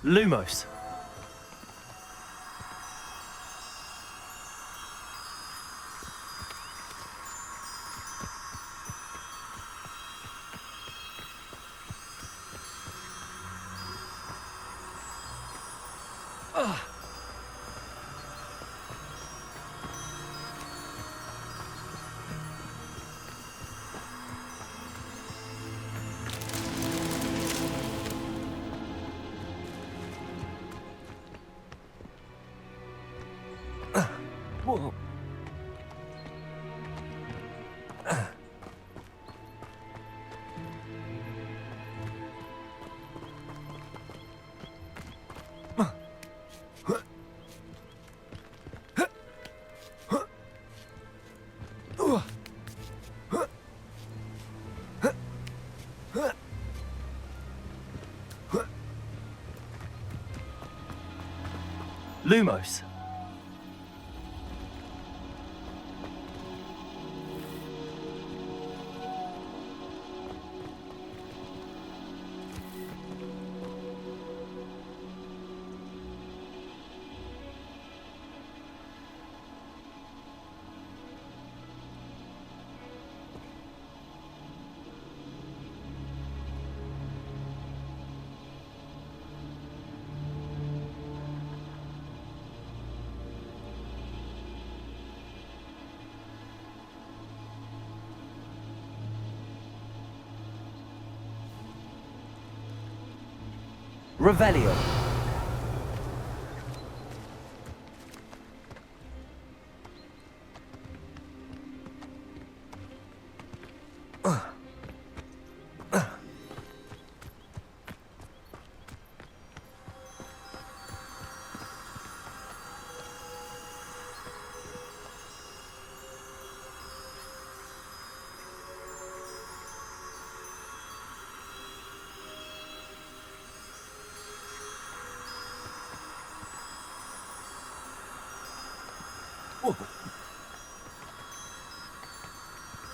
Lumos. Whoa. Lumos. Revelio.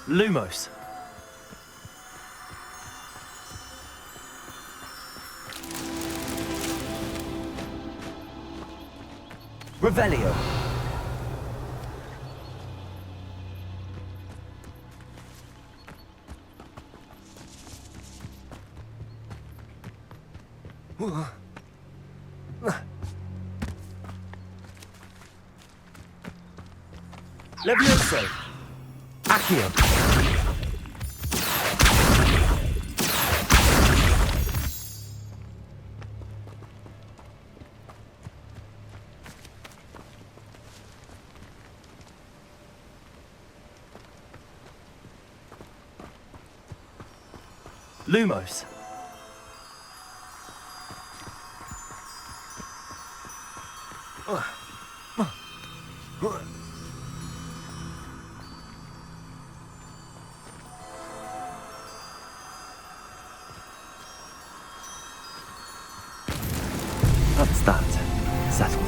Lumos. Revelio. Levioso. Accio. Lumos. That's that. Settled.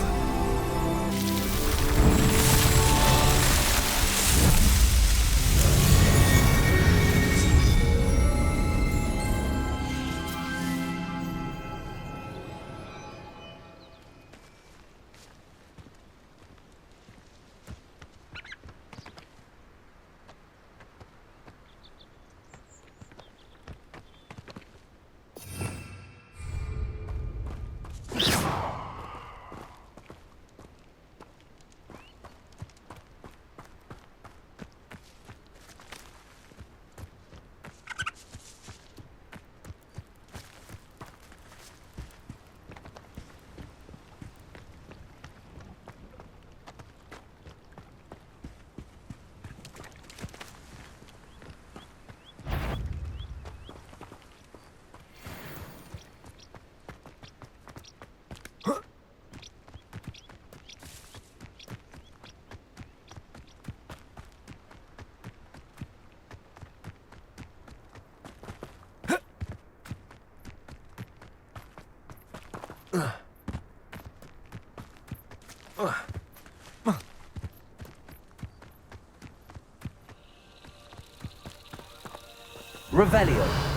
Revelio.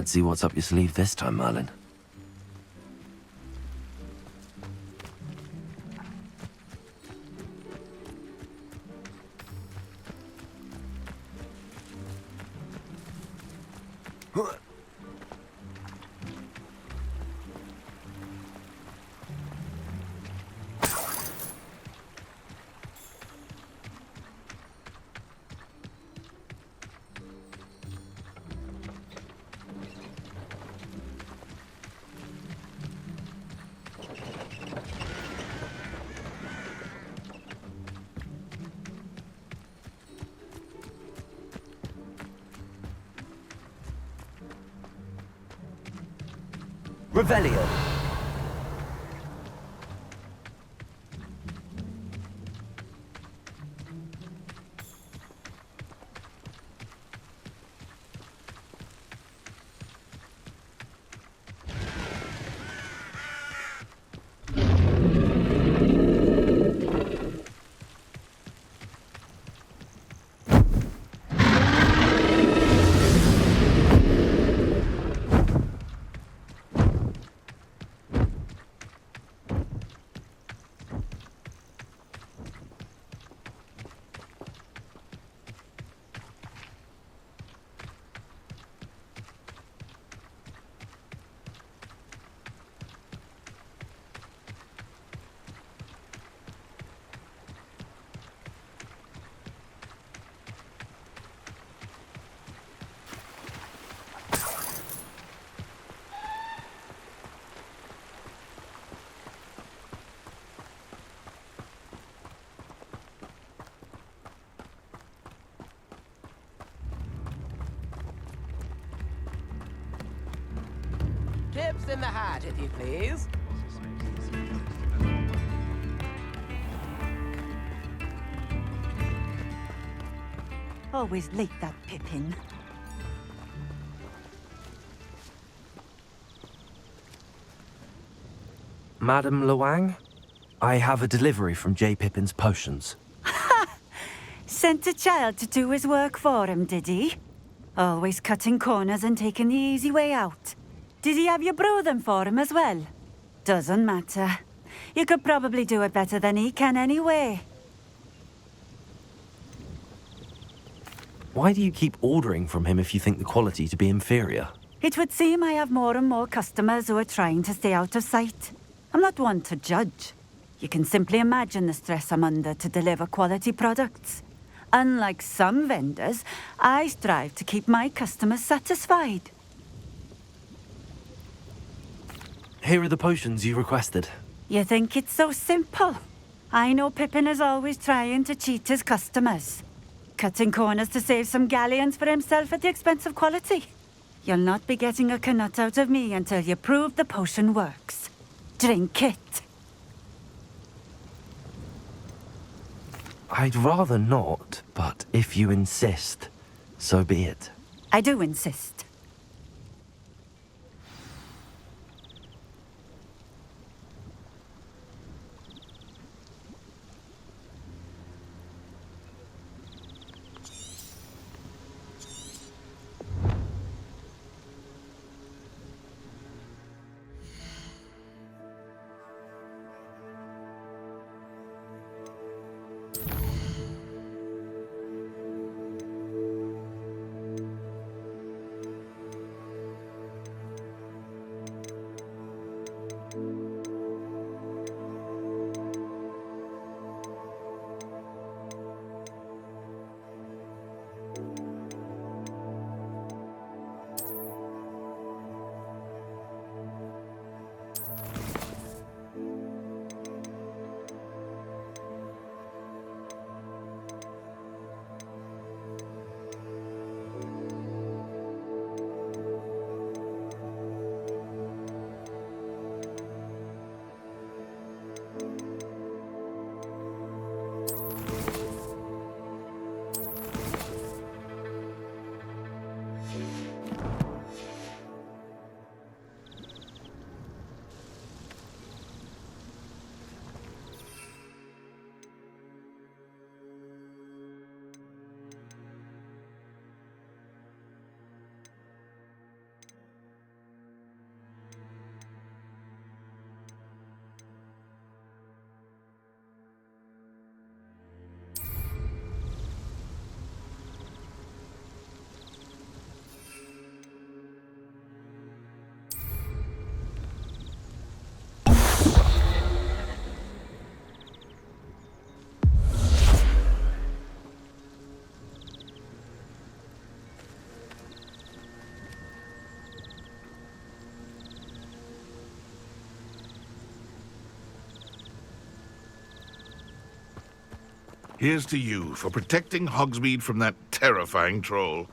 Let's see what's up your sleeve this time, Marlin. Revelio. Toss in the hat, if you please. Always late, that Pippin. Madam Luang, I have a delivery from J. Pippin's Potions. Sent a child to do his work for him, did he? Always cutting corners and taking the easy way out. Did he have you brew them for him as well? Doesn't matter. You could probably do it better than he can anyway. Why do you keep ordering from him if you think the quality to be inferior? It would seem I have more and more customers who are trying to stay out of sight. I'm not one to judge. You can simply imagine the stress I'm under to deliver quality products. Unlike some vendors, I strive to keep my customers satisfied. Here are the potions you requested. You think it's so simple? I know Pippin is always trying to cheat his customers. Cutting corners to save some galleons for himself at the expense of quality. You'll not be getting a canut out of me until you prove the potion works. Drink it. I'd rather not, but if you insist, so be it. I do insist. Here's to you for protecting Hogsmeade from that terrifying troll.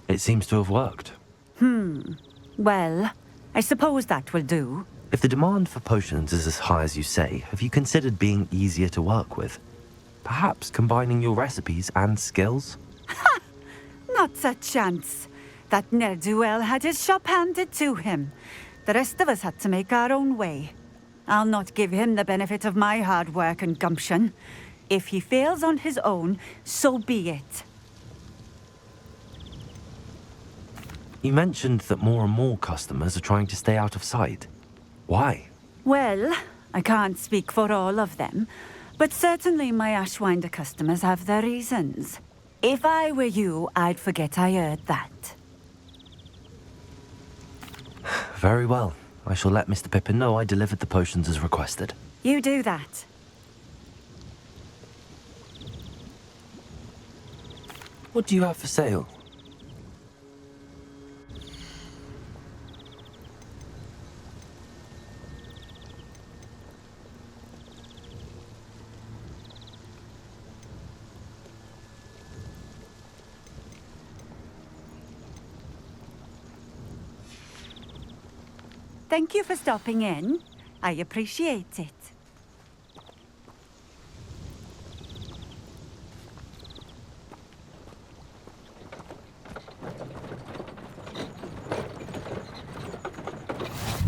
It seems to have worked. Well, I suppose that will do. If the demand for potions is as high as you say, have you considered being easier to work with? Perhaps combining your recipes and skills? Not a chance. That ne'er-do-well had his shop handed to him. The rest of us had to make our own way. I'll not give him the benefit of my hard work and gumption. If he fails on his own, so be it. You mentioned that more and more customers are trying to stay out of sight. Why? Well, I can't speak for all of them, but certainly my Ashwinder customers have their reasons. If I were you, I'd forget I heard that. Very well. I shall let Mr. Pippin know I delivered the potions as requested. You do that. What do you have for sale? Thank you for stopping in. I appreciate it.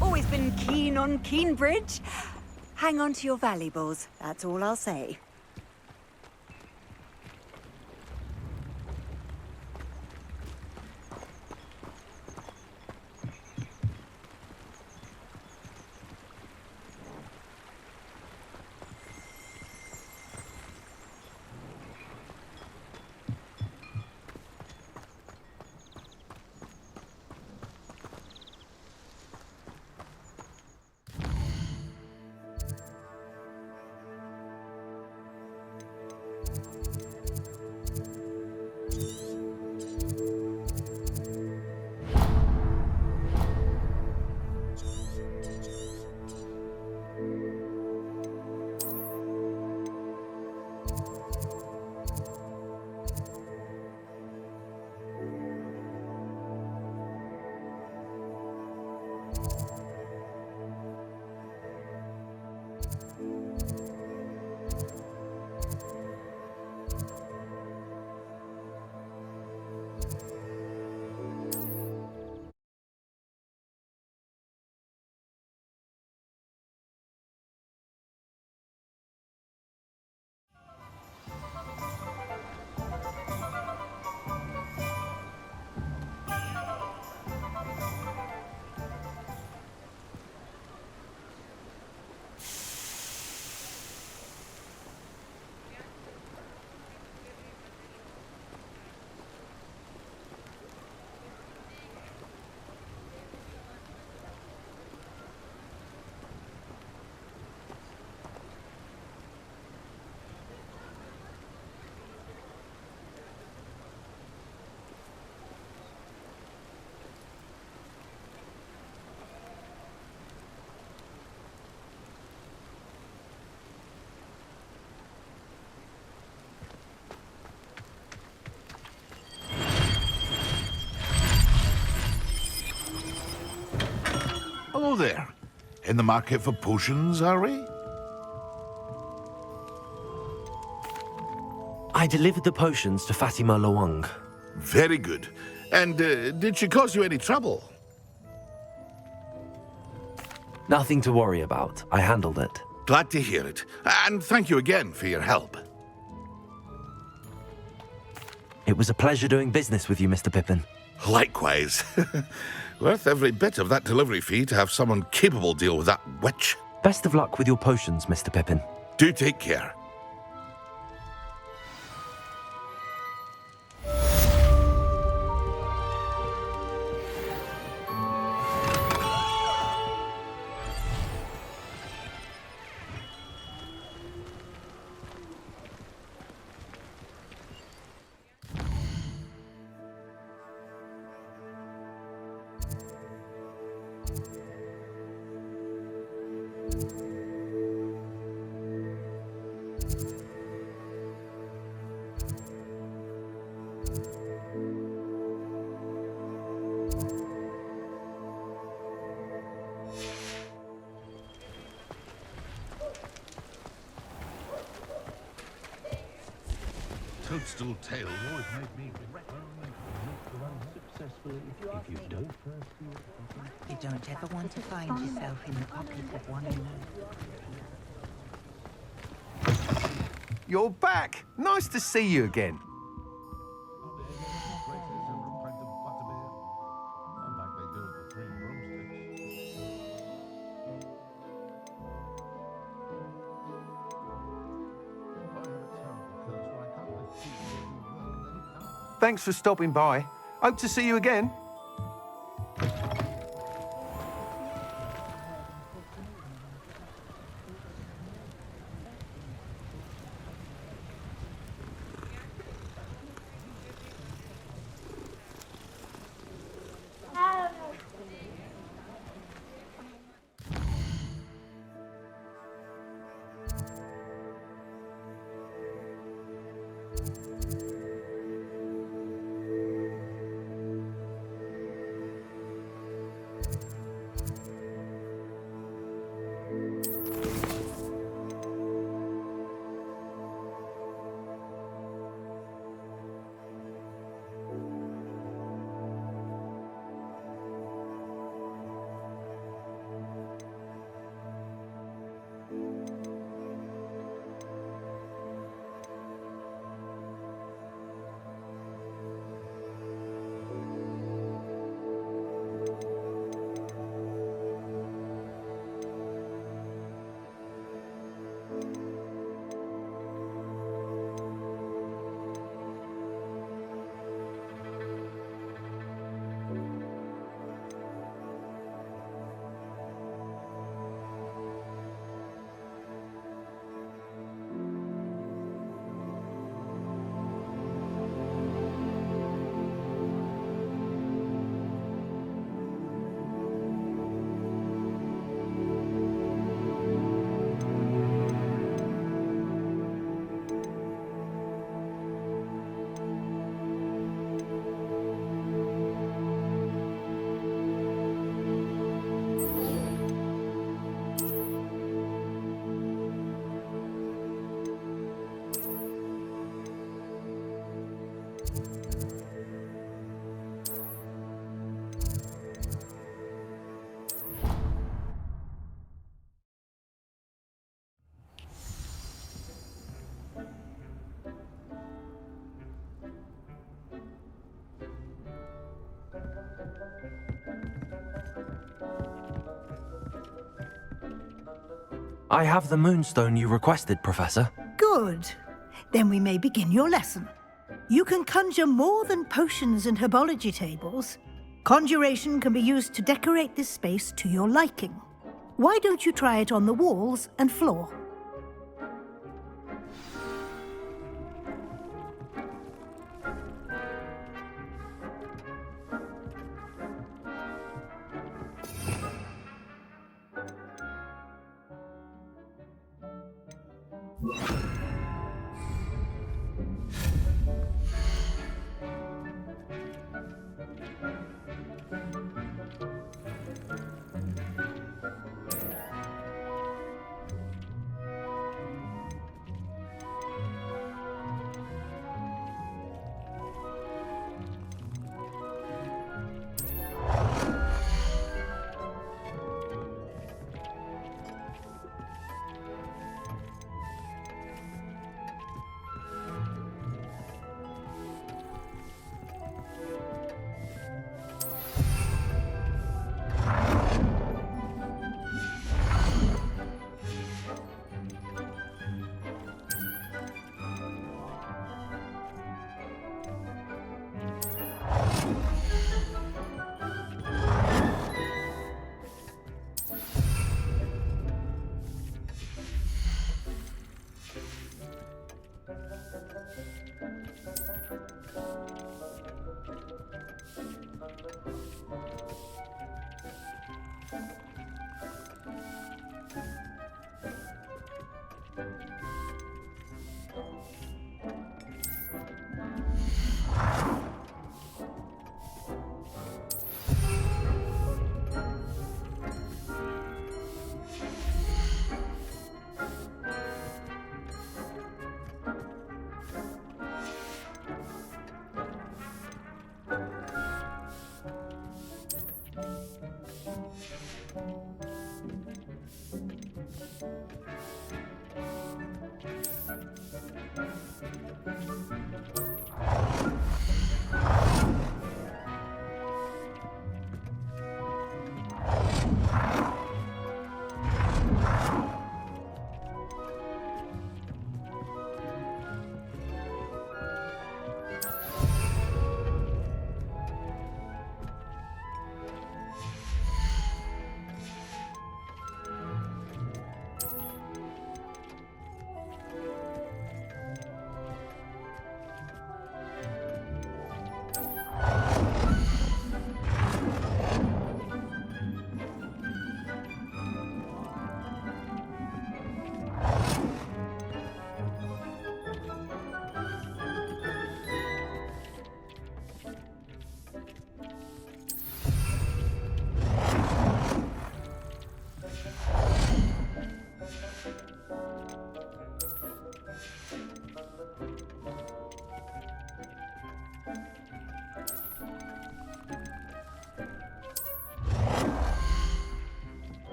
Always been keen on Keenbridge. Hang on to your valuables, that's all I'll say. Hello there. In the market for potions, are we? I delivered the potions to Fatima Lawang. Very good. And did she cause you any trouble? Nothing to worry about. I handled it. Glad to hear it. And thank you again for your help. It was a pleasure doing business with you, Mr. Pippin. Likewise. Worth every bit of that delivery fee to have someone capable deal with that witch. Best of luck with your potions, Mr. Pippin. Do take care. Toadstool tail always made me regret. You don't ever want to find yourself in the pocket of one another. You're back! Nice to see you again. Thanks for stopping by. Hope to see you again. I have the moonstone you requested, Professor. Good. Then we may begin your lesson. You can conjure more than potions and herbology tables. Conjuration can be used to decorate this space to your liking. Why don't you try it on the walls and floor?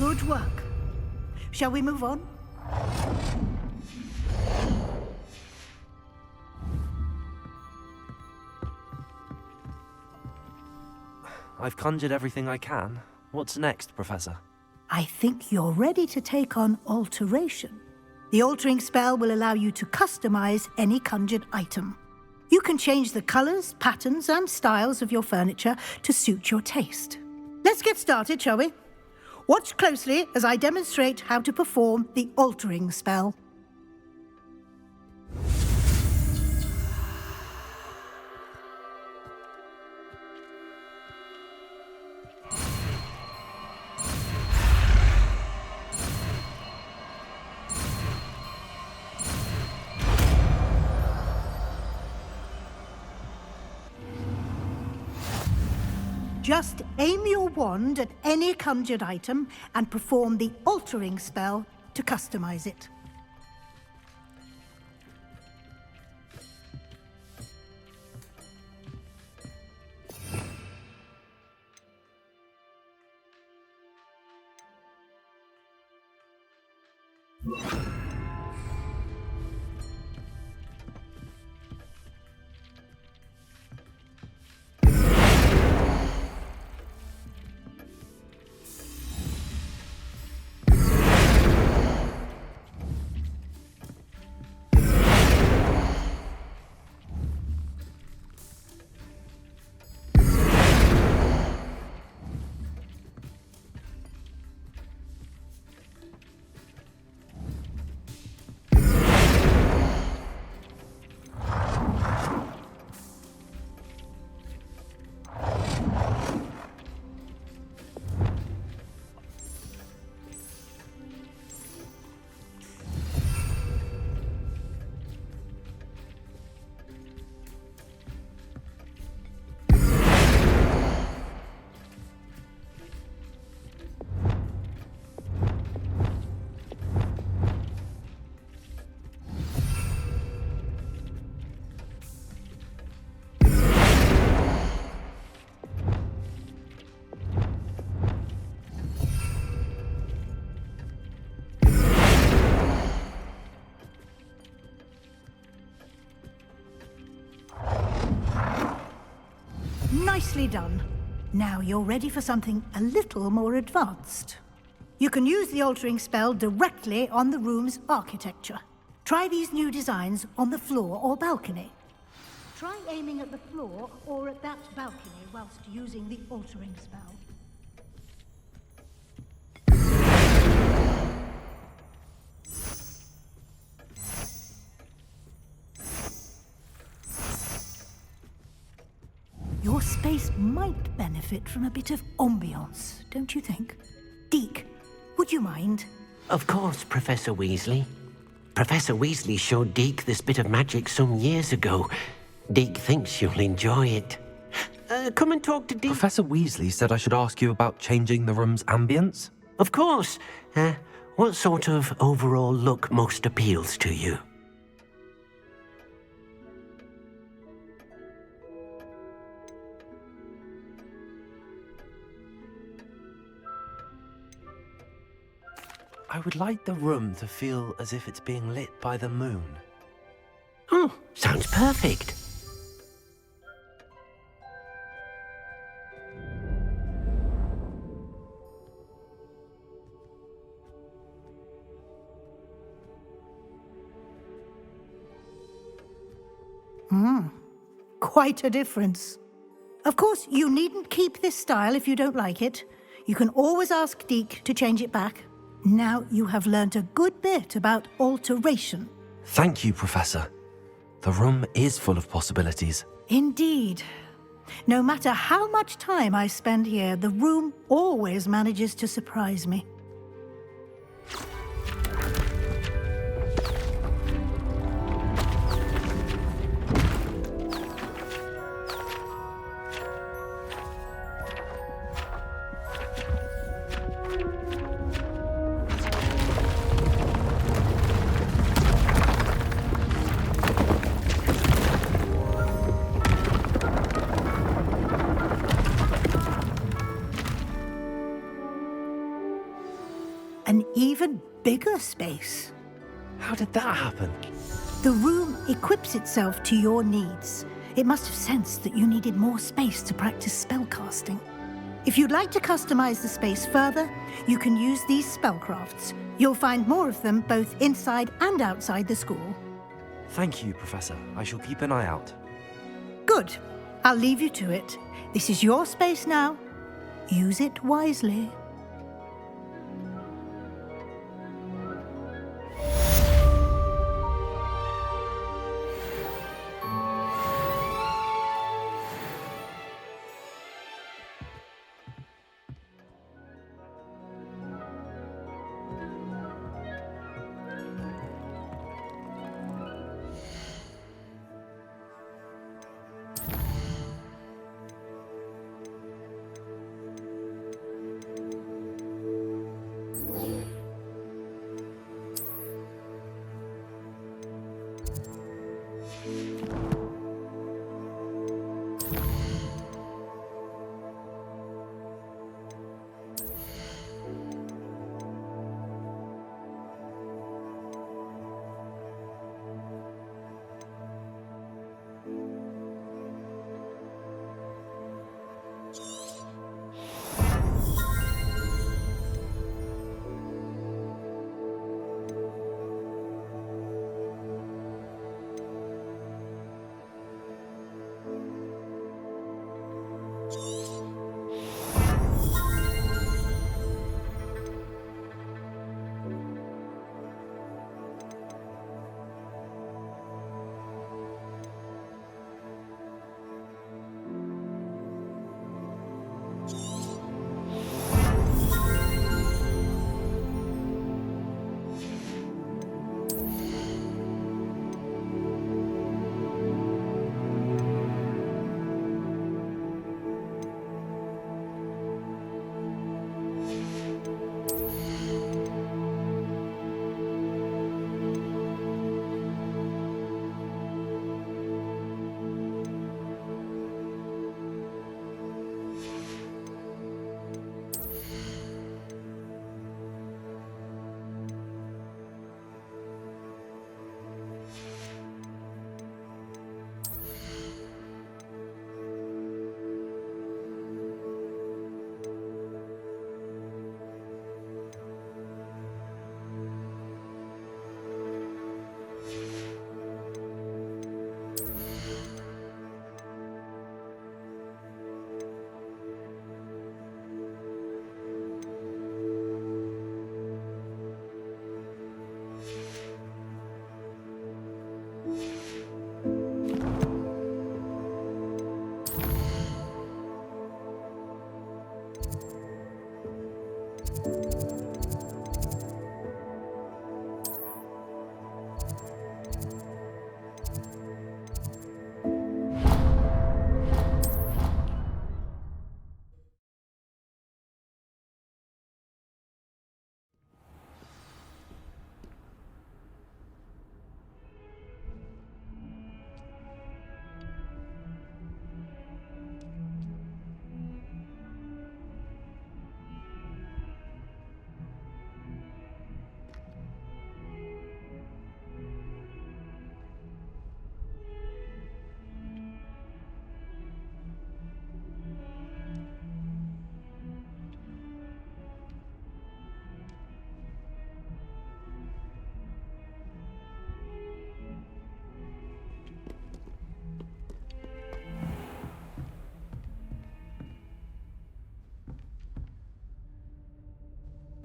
Good work. Shall we move on? I've conjured everything I can. What's next, Professor? I think you're ready to take on alteration. The altering spell will allow you to customize any conjured item. You can change the colors, patterns, and styles of your furniture to suit your taste. Let's get started, shall we? Watch closely as I demonstrate how to perform the altering spell. Just aim your wand at any conjured item and perform the altering spell to customize it. Nicely done. Now you're ready for something a little more advanced. You can use the altering spell directly on the room's architecture. Try these new designs on the floor or balcony. Try aiming at the floor or at that balcony whilst using the altering spell. Your space might benefit from a bit of ambiance, don't you think? Deke, would you mind? Of course, Professor Weasley. Professor Weasley showed Deke this bit of magic some years ago. Deke thinks you'll enjoy it. Come and talk to Deke. Professor Weasley said I should ask you about changing the room's ambience. Of course. What sort of overall look most appeals to you? I would like the room to feel as if it's being lit by the moon. Oh, sounds perfect. Quite a difference. Of course, you needn't keep this style if you don't like it. You can always ask Deke to change it back. Now you have learnt a good bit about alteration. Thank you, Professor. The room is full of possibilities. Indeed. No matter how much time I spend here, the room always manages to surprise me. an even bigger space. How did that happen? The room equips itself to your needs. It must have sensed that you needed more space to practice spellcasting. If you'd like to customize the space further, you can use these spellcrafts. You'll find more of them both inside and outside the school. Thank you, Professor. I shall keep an eye out. Good. I'll leave you to it. This is your space now. Use it wisely.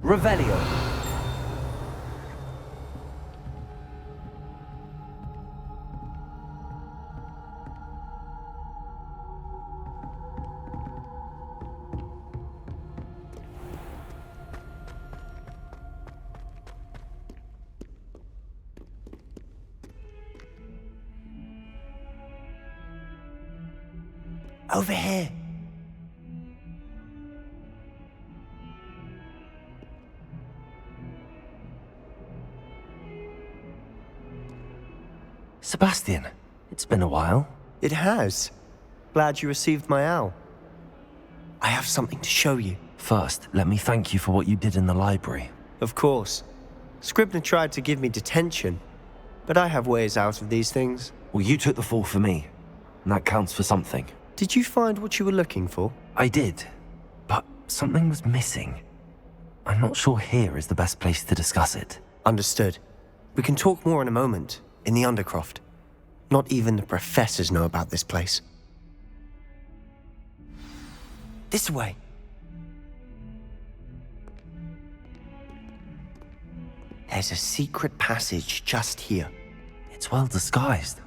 Revelio. Over here. Sebastian, it's been a while. It has. Glad you received my owl. I have something to show you. First, let me thank you for what you did in the library. Of course. Scribner tried to give me detention, but I have ways out of these things. Well, you took the fall for me, and that counts for something. Did you find what you were looking for? I did, but something was missing. I'm not sure here is the best place to discuss it. Understood. We can talk more in a moment, in the Undercroft. Not even the professors know about this place. This way. There's a secret passage just here. It's well disguised.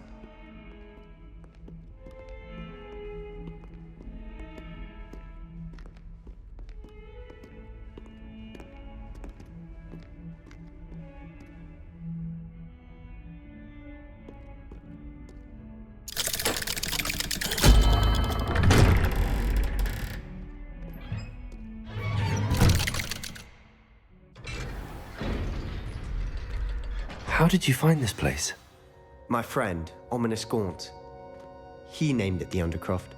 How did you find this place? My friend, Ominous Gaunt. He named it the Undercroft.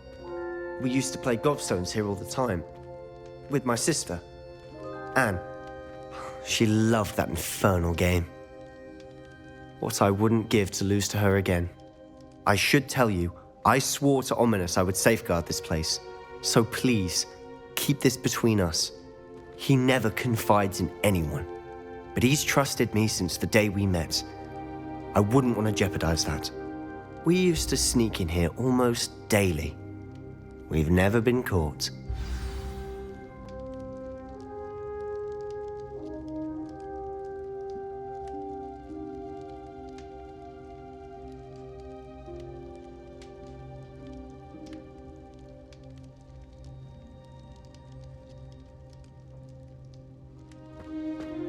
We used to play gobstones here all the time. With my sister, Anne. She loved that infernal game. What I wouldn't give to lose to her again. I should tell you, I swore to Ominous I would safeguard this place. So please, keep this between us. He never confides in anyone. But he's trusted me since the day we met. I wouldn't want to jeopardize that. We used to sneak in here almost daily. We've never been caught.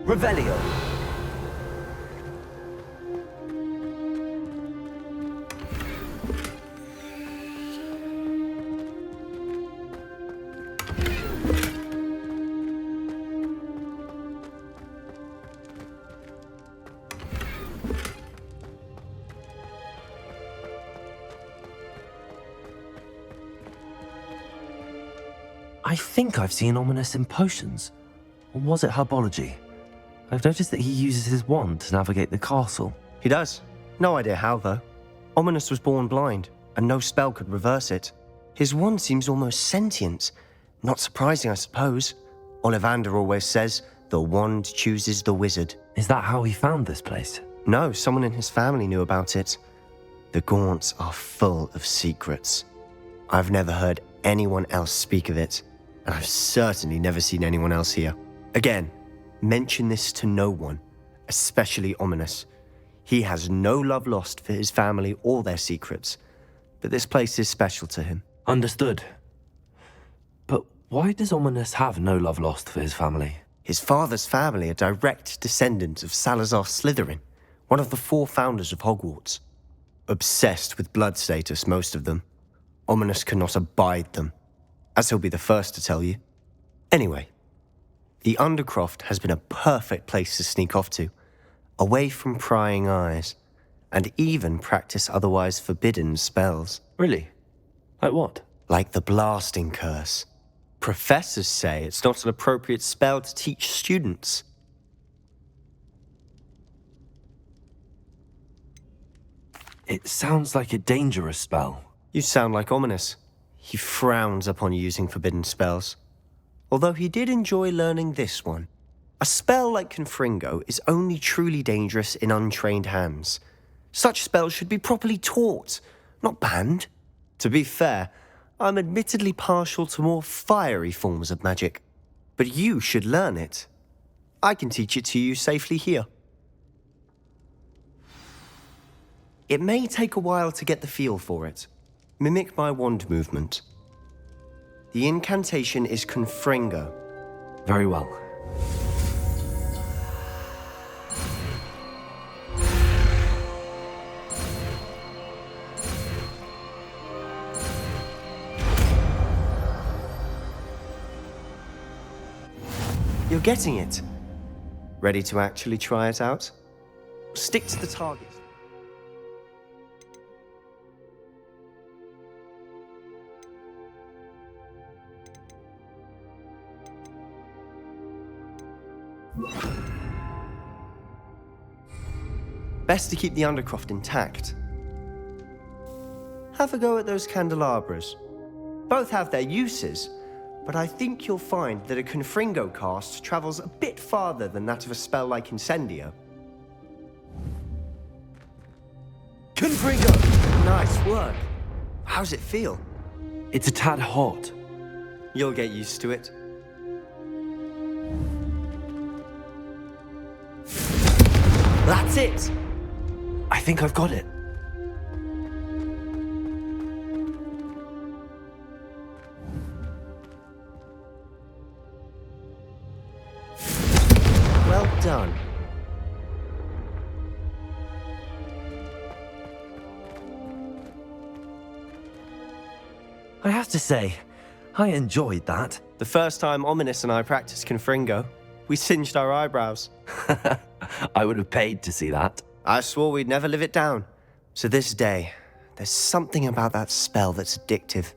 Revelio. I think I've seen Ominous in potions. Or was it herbology? I've noticed that he uses his wand to navigate the castle. He does. No idea how, though. Ominous was born blind, and no spell could reverse it. His wand seems almost sentient. Not surprising, I suppose. Ollivander always says, the wand chooses the wizard. Is that how he found this place? No, someone in his family knew about it. The Gaunts are full of secrets. I've never heard anyone else speak of it, and I've certainly never seen anyone else here. Again, mention this to no one, especially Ominous. He has no love lost for his family or their secrets, but this place is special to him. Understood. But why does Ominous have no love lost for his family? His father's family are direct descendants of Salazar Slytherin, one of the 4 founders of Hogwarts. Obsessed with blood status, most of them. Ominous cannot abide them, as he'll be the first to tell you. Anyway, the Undercroft has been a perfect place to sneak off to, away from prying eyes, and even practice otherwise forbidden spells. Really? Like what? Like the blasting curse. Professors say it's not an appropriate spell to teach students. It sounds like a dangerous spell. You sound like Ominous. He frowns upon using forbidden spells. Although he did enjoy learning this one. A spell like Confringo is only truly dangerous in untrained hands. Such spells should be properly taught, not banned. To be fair, I'm admittedly partial to more fiery forms of magic. But you should learn it. I can teach it to you safely here. It may take a while to get the feel for it. Mimic my wand movement. The incantation is Confringo. Very well. You're getting it. Ready to actually try it out? Stick to the target. Best to keep the Undercroft intact. Have a go at those candelabras. Both have their uses, but I think you'll find that a Confringo cast travels a bit farther than that of a spell like Incendio. Confringo! Nice work. How's it feel? It's a tad hot. You'll get used to it. That's it! I think I've got it. Well done. I have to say, I enjoyed that. The first time Ominous and I practiced Confringo, we singed our eyebrows. I would have paid to see that. I swore we'd never live it down. To this day, there's something about that spell that's addictive.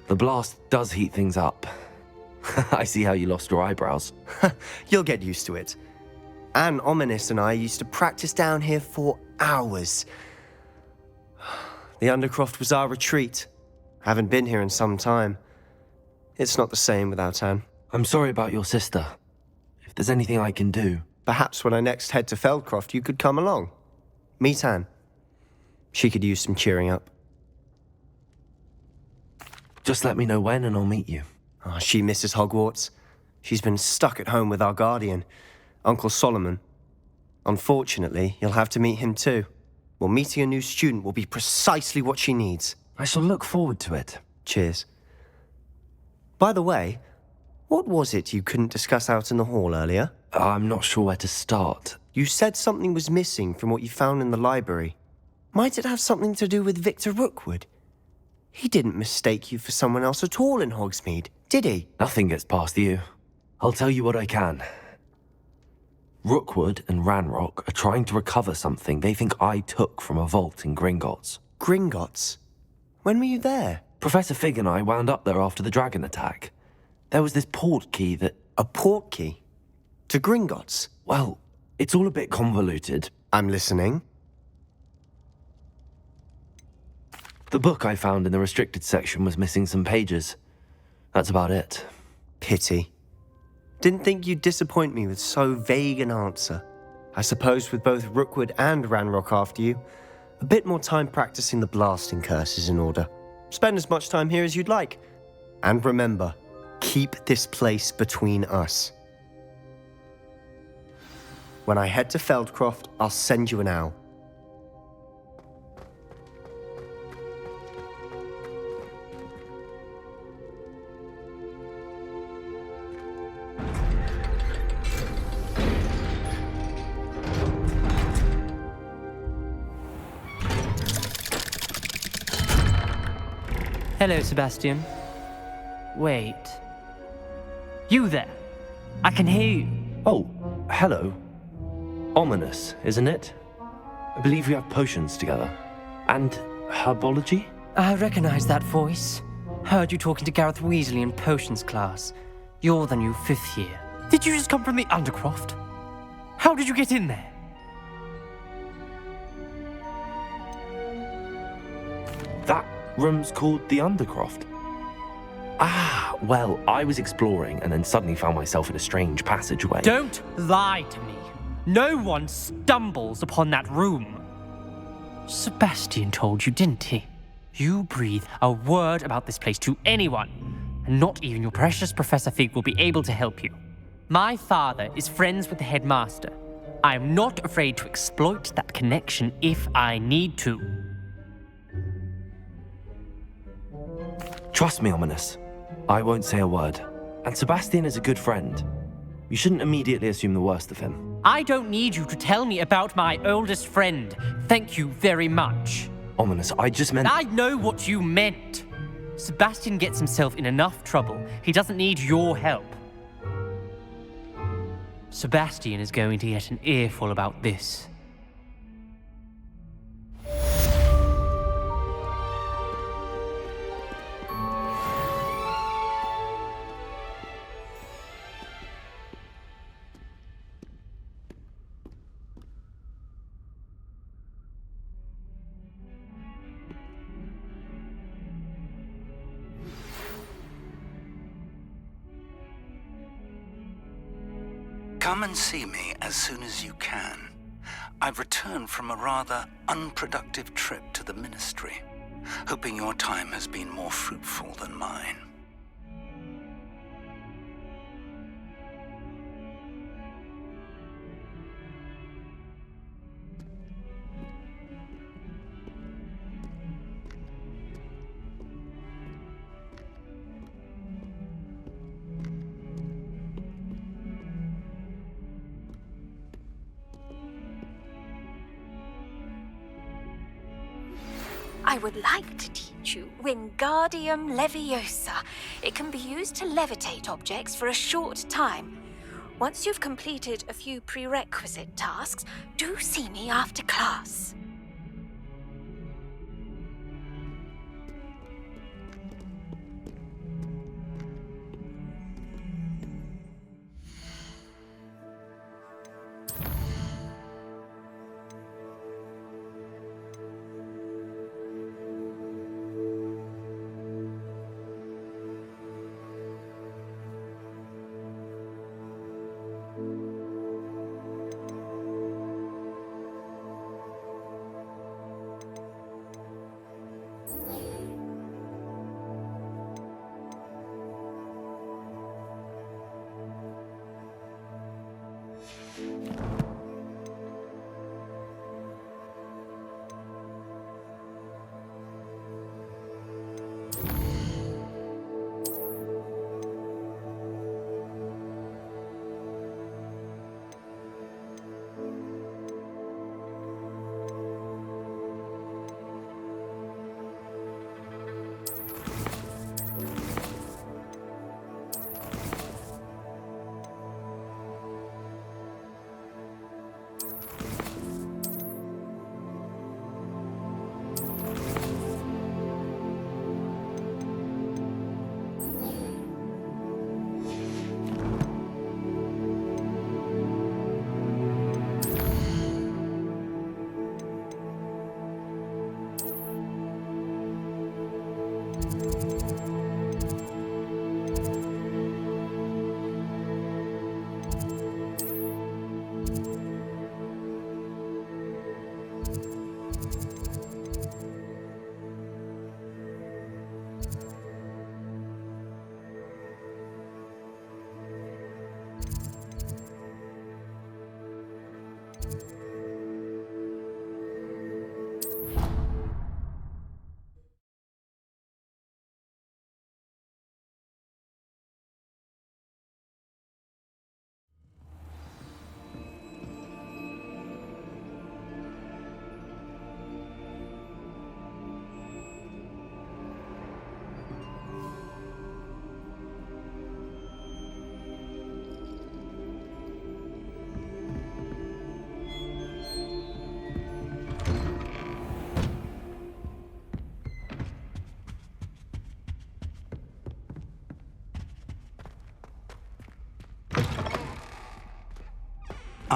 The blast does heat things up. I see how you lost your eyebrows. You'll get used to it. Anne, Ominous and I used to practice down here for hours. The Undercroft was our retreat. Haven't been here in some time. It's not the same without Anne. I'm sorry about your sister. If there's anything I can do... Perhaps when I next head to Feldcroft, you could come along. Meet Anne. She could use some cheering up. Just let me know when and I'll meet you. Oh, she misses Hogwarts. She's been stuck at home with our guardian, Uncle Solomon. Unfortunately, you'll have to meet him too. Well, meeting a new student will be precisely what she needs. I shall look forward to it. Cheers. By the way, what was it you couldn't discuss out in the hall earlier? I'm not sure where to start. You said something was missing from what you found in the library. Might it have something to do with Victor Rookwood? He didn't mistake you for someone else at all in Hogsmeade, did he? Nothing gets past you. I'll tell you what I can. Rookwood and Ranrock are trying to recover something they think I took from a vault in Gringotts. Gringotts? When were you there? Professor Fig and I wound up there after the dragon attack. There was this port key that... A port key? To Gringotts? Well, it's all a bit convoluted. I'm listening. The book I found in the restricted section was missing some pages. That's about it. Pity. Didn't think you'd disappoint me with so vague an answer. I suppose with both Rookwood and Ranrock after you, a bit more time practicing the blasting curse is in order. Spend as much time here as you'd like. And remember, keep this place between us. When I head to Feldcroft, I'll send you an owl. Hello, Sebastian. Wait. You there? I can hear you. Oh, hello. Ominous, isn't it? I believe we have potions together. And herbology? I recognize that voice. Heard you talking to Gareth Weasley in potions class. You're the new 5th year. Did you just come from the Undercroft? How did you get in there? That room's called the Undercroft. Ah, well, I was exploring and then suddenly found myself in a strange passageway. Don't lie to me. No one stumbles upon that room. Sebastian told you, didn't he? You breathe a word about this place to anyone, and not even your precious Professor Fig will be able to help you. My father is friends with the headmaster. I am not afraid to exploit that connection if I need to. Trust me, Ominous. I won't say a word. And Sebastian is a good friend. You shouldn't immediately assume the worst of him. I don't need you to tell me about my oldest friend. Thank you very much. Ominous, I just meant... I know what you meant. Sebastian gets himself in enough trouble. He doesn't need your help. Sebastian is going to get an earful about this. Come and see me as soon as you can. I've returned from a rather unproductive trip to the Ministry, hoping your time has been more fruitful than mine. I would like to teach you Wingardium Leviosa. It can be used to levitate objects for a short time. Once you've completed a few prerequisite tasks, do see me after class.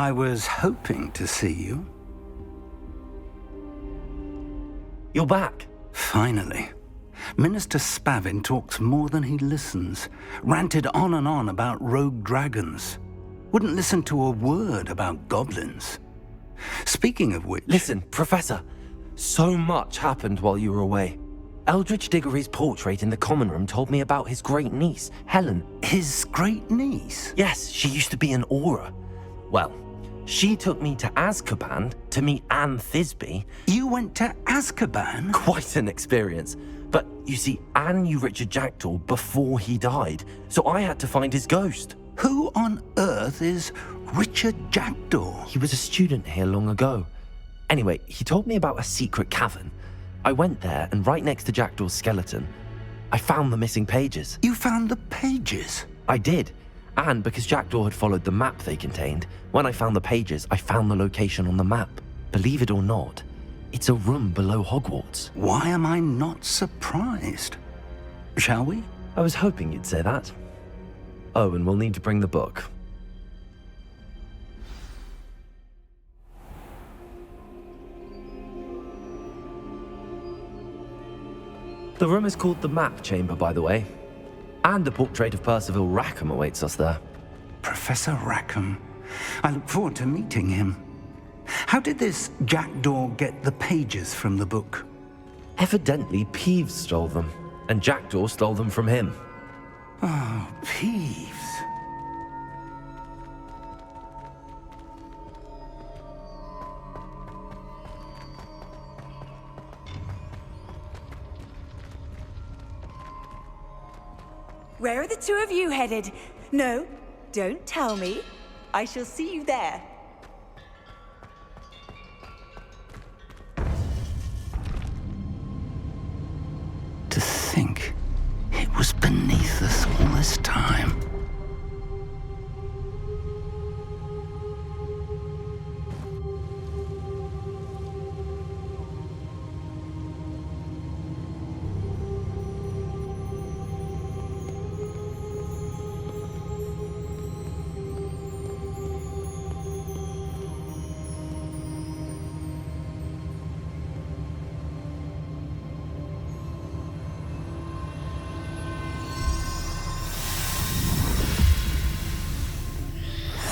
I was hoping to see you. You're back. Finally. Minister Spavin talks more than he listens. Ranted on and on about rogue dragons. Wouldn't listen to a word about goblins. Speaking of which... Listen, Professor. So much happened while you were away. Eldridge Diggory's portrait in the common room told me about his great niece, Helen. His great niece? Yes, she used to be an Auror. Well, she took me to Azkaban to meet Anne Thisbe. You went to Azkaban? Quite an experience. But you see, Anne knew Richard Jackdaw before he died, so I had to find his ghost. Who on earth is Richard Jackdaw? He was a student here long ago. Anyway, he told me about a secret cavern. I went there, and right next to Jackdaw's skeleton, I found the missing pages. You found the pages? I did. And because Jackdaw had followed the map they contained, when I found the pages, I found the location on the map. Believe it or not, it's a room below Hogwarts. Why am I not surprised? Shall we? I was hoping you'd say that. Oh, and we'll need to bring the book. The room is called the Map Chamber, by the way. And the portrait of Percival Rackham awaits us there. Professor Rackham. I look forward to meeting him. How did this jackdaw get the pages from the book? Evidently, Peeves stole them, and Jackdaw stole them from him. Oh, Peeves. Where are the two of you headed? No, don't tell me. I shall see you there. To think it was beneath us all this time.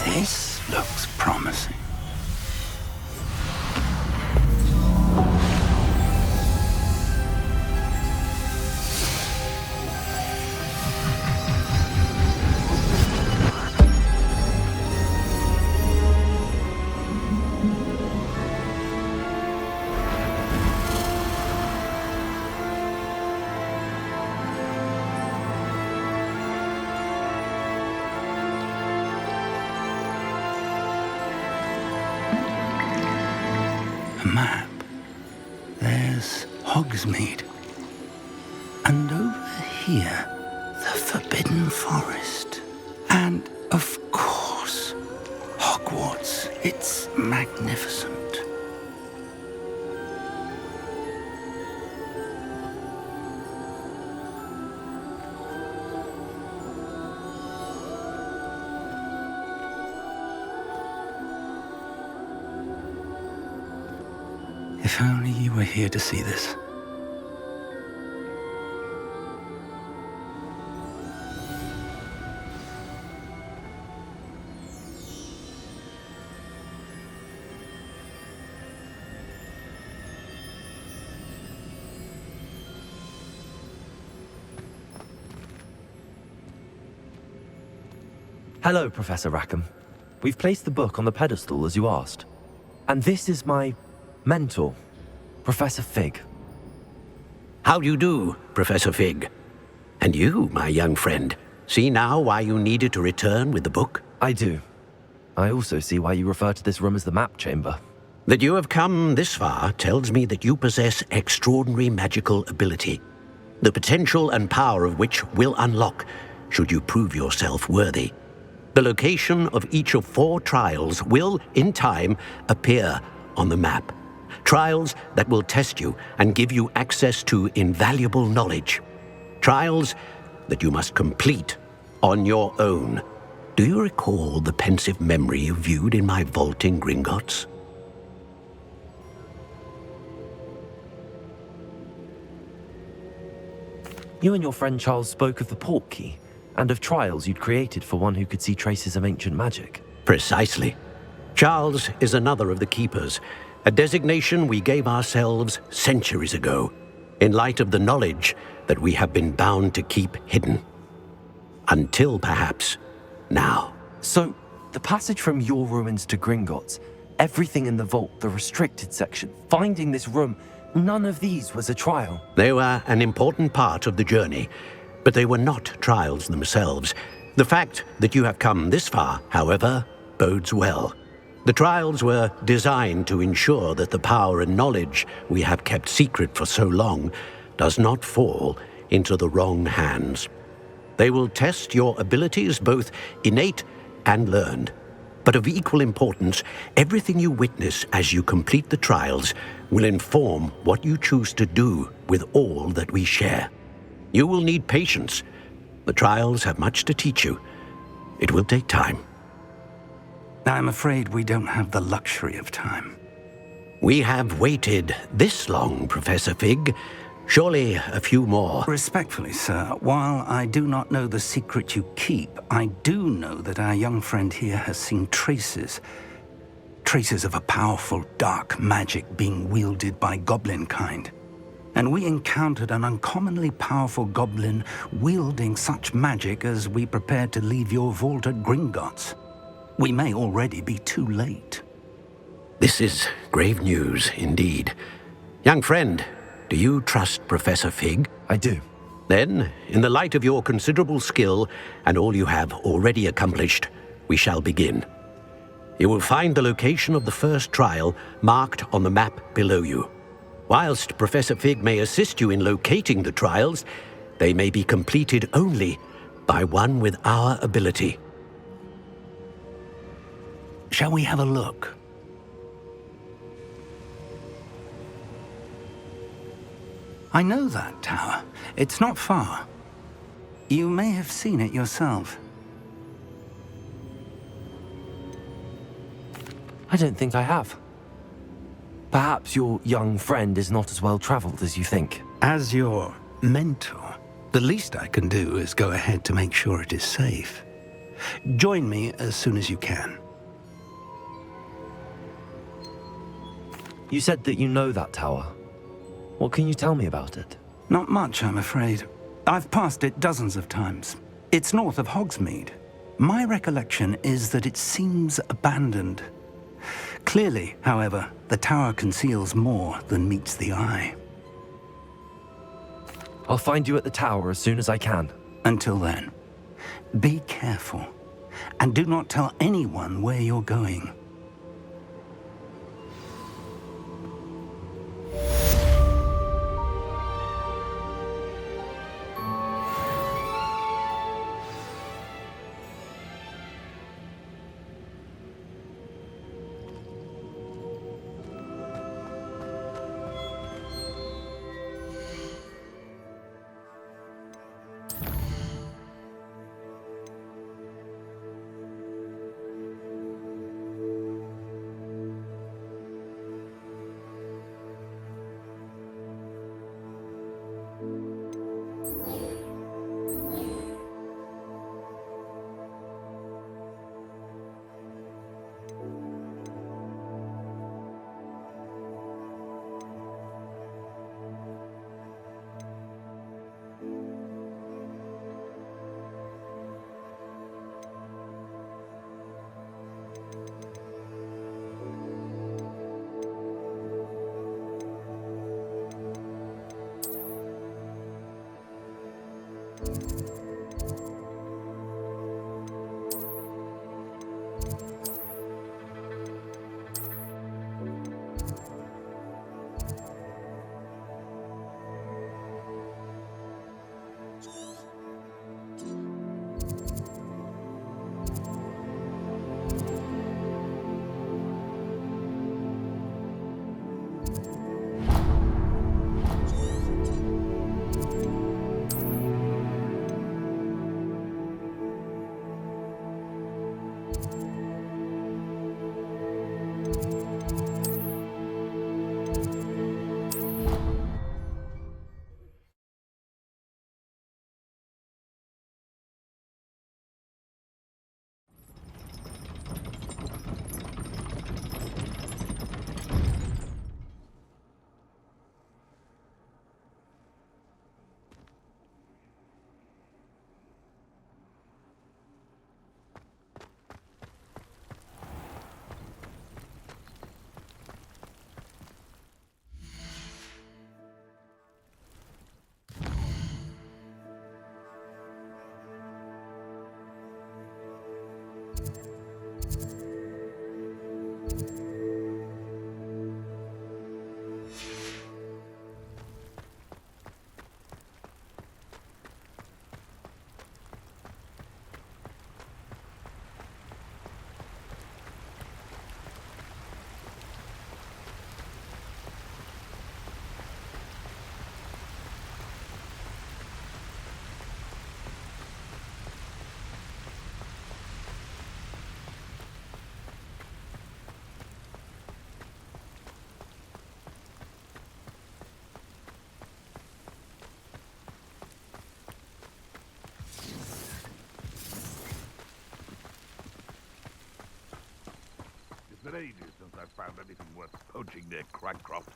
This looks promising. Map. There's Hogsmeade. And over here, the Forbidden Forest. And, of course, Hogwarts. It's magnificent. If only you were here to see this. Hello, Professor Rackham. We've placed the book on the pedestal as you asked. And this is my mentor, Professor Fig. How do you do, Professor Fig? And you, my young friend, see now why you needed to return with the book? I do. I also see why you refer to this room as the map chamber. That you have come this far tells me that you possess extraordinary magical ability, the potential and power of which will unlock should you prove yourself worthy. The location of each of 4 trials will, in time, appear on the map. Trials that will test you and give you access to invaluable knowledge. Trials that you must complete on your own. Do you recall the pensive memory you viewed in my vault in Gringotts? You and your friend Charles spoke of the portkey and of trials you'd created for one who could see traces of ancient magic. Precisely. Charles is another of the keepers, a designation we gave ourselves centuries ago, in light of the knowledge that we have been bound to keep hidden. Until, perhaps, now. So, the passage from your ruins to Gringotts, everything in the vault, the restricted section, finding this room, none of these was a trial. They were an important part of the journey, but they were not trials themselves. The fact that you have come this far, however, bodes well. The trials were designed to ensure that the power and knowledge we have kept secret for so long does not fall into the wrong hands. They will test your abilities, both innate and learned. But of equal importance, everything you witness as you complete the trials will inform what you choose to do with all that we share. You will need patience. The trials have much to teach you. It will take time. I'm afraid we don't have the luxury of time. We have waited this long, Professor Fig, Surely a few more. Respectfully, sir, while I do not know the secret you keep, I do know that our young friend here has seen traces of a powerful dark magic being wielded by goblin kind. And we encountered an uncommonly powerful goblin wielding such magic as we prepared to leave your vault at Gringotts. We may already be too late. This is grave news indeed. Young friend, do you trust Professor Fig? I do. Then, in the light of your considerable skill and all you have already accomplished, we shall begin. You will find the location of the first trial marked on the map below you. Whilst Professor Fig may assist you in locating the trials, they may be completed only by one with our ability. Shall we have a look? I know that tower. It's not far. You may have seen it yourself. I don't think I have. Perhaps your young friend is not as well traveled as you think. As your mentor, the least I can do is go ahead to make sure it is safe. Join me as soon as you can. You said that you know that tower. What can you tell me about it? Not much, I'm afraid. I've passed it dozens of times. It's north of Hogsmeade. My recollection is that it seems abandoned. Clearly, however, the tower conceals more than meets the eye. I'll find you at the tower as soon as I can. Until then, be careful, and do not tell anyone where you're going. been ages since I've found anything worth poaching near Cragcroft.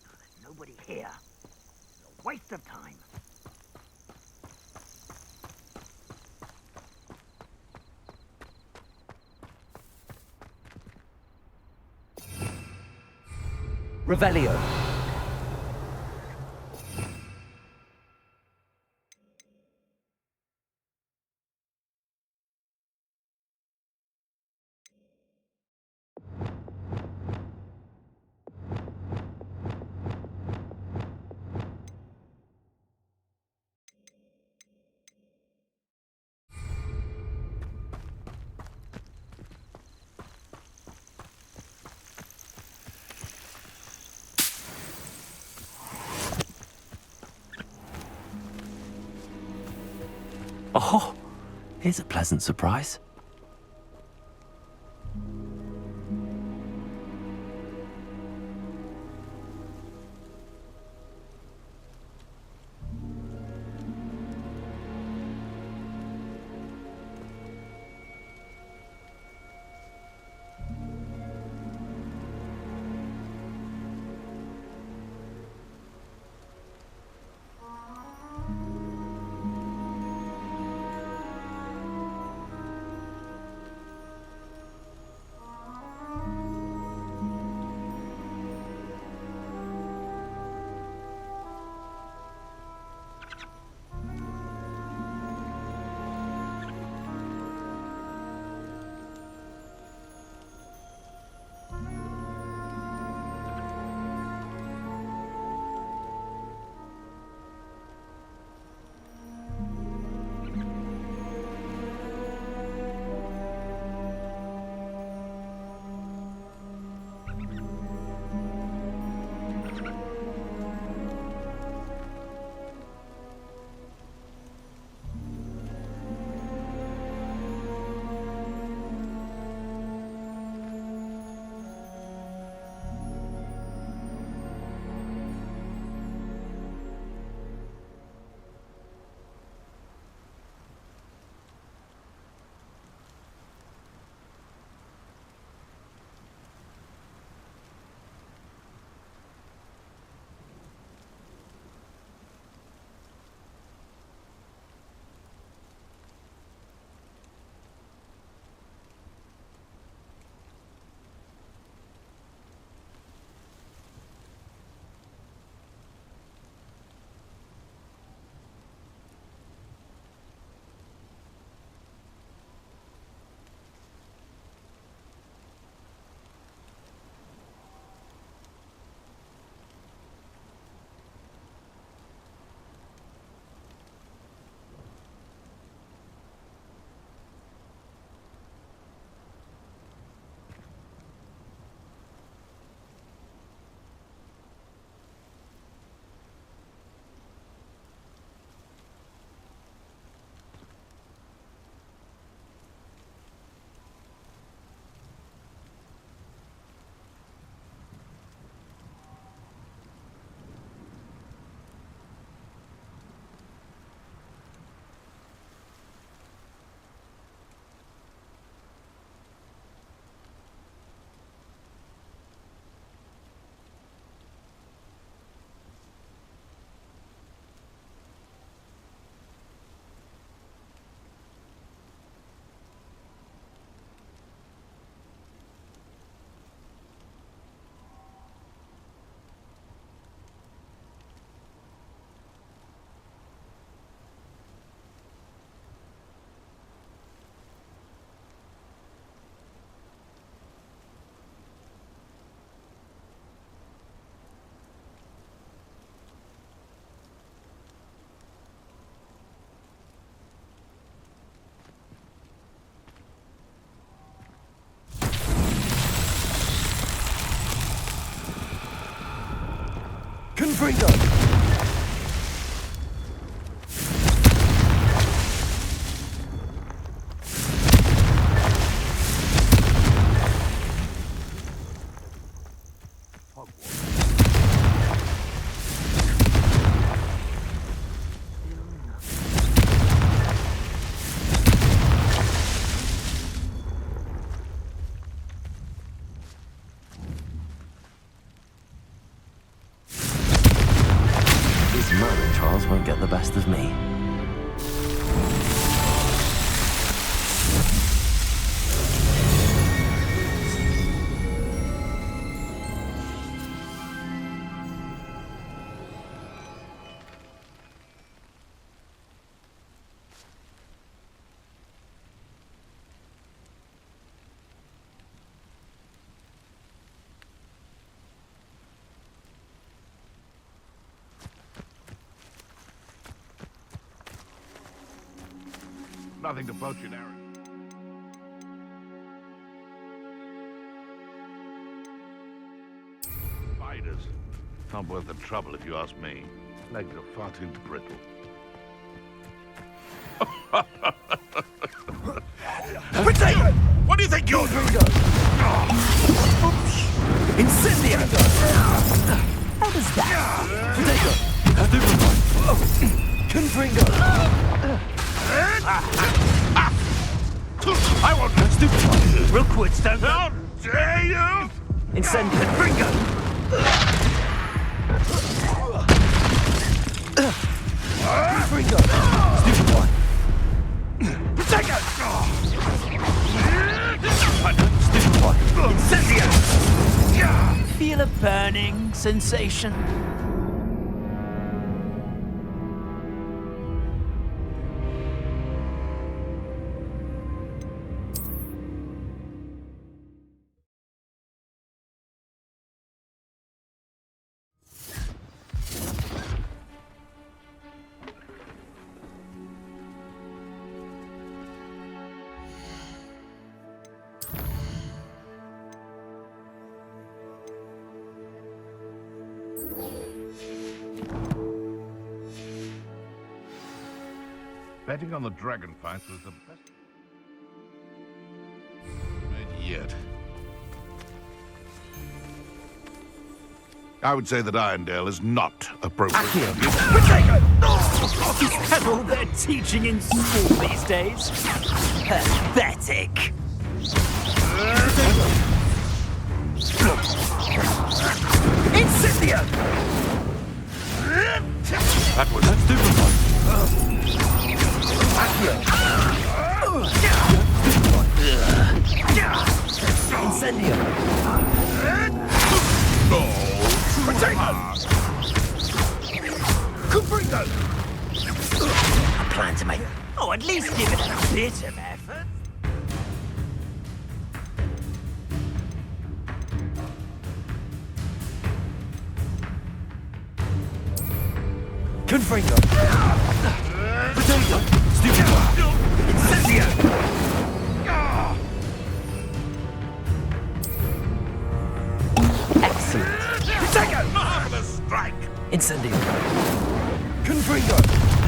There's nobody here. It's a waste of time. Revelio. Oh, here's a pleasant surprise. Confringo! nothing to poach an arrow. Spiders. Not worth the trouble if you ask me. Legs are far too brittle. Potato! What do you think you're doing? Incendio! How does that? Potato! Confringo! I want to Stupefy! Real quick, stand How dare you! Incendio! Confringo! Confringo! Stupefy! Potato! Stupefy! Incendio! Feel a burning sensation? Betting on the dragon fight was the best made yet. I would say that Irondale is not appropriate. Potato! Is that all they're teaching in school these days? Pathetic! Incendio! That was stupid. Incendio! Confringo! I plan to make... Oh, at least give it a bit of effort. Confringo! Potato! Stupid! Incendio! Excellent. Potato! Marvelous strike! Incendio! Confringo!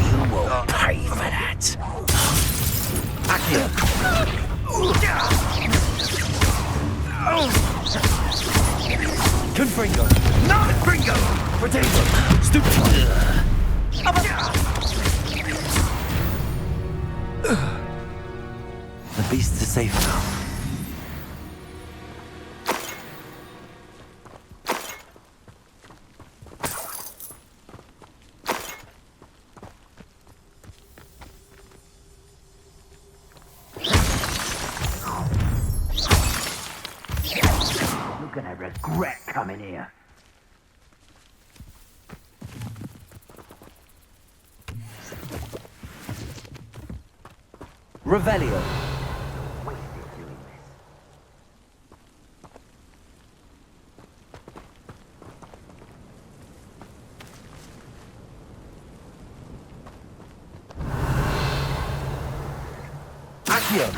You will pay for that! Accio! Confringo! No! Confringo! Potato! Stupid! The beasts are safe now. You're gonna regret coming here. Revelio. Wasted doing this. Accio.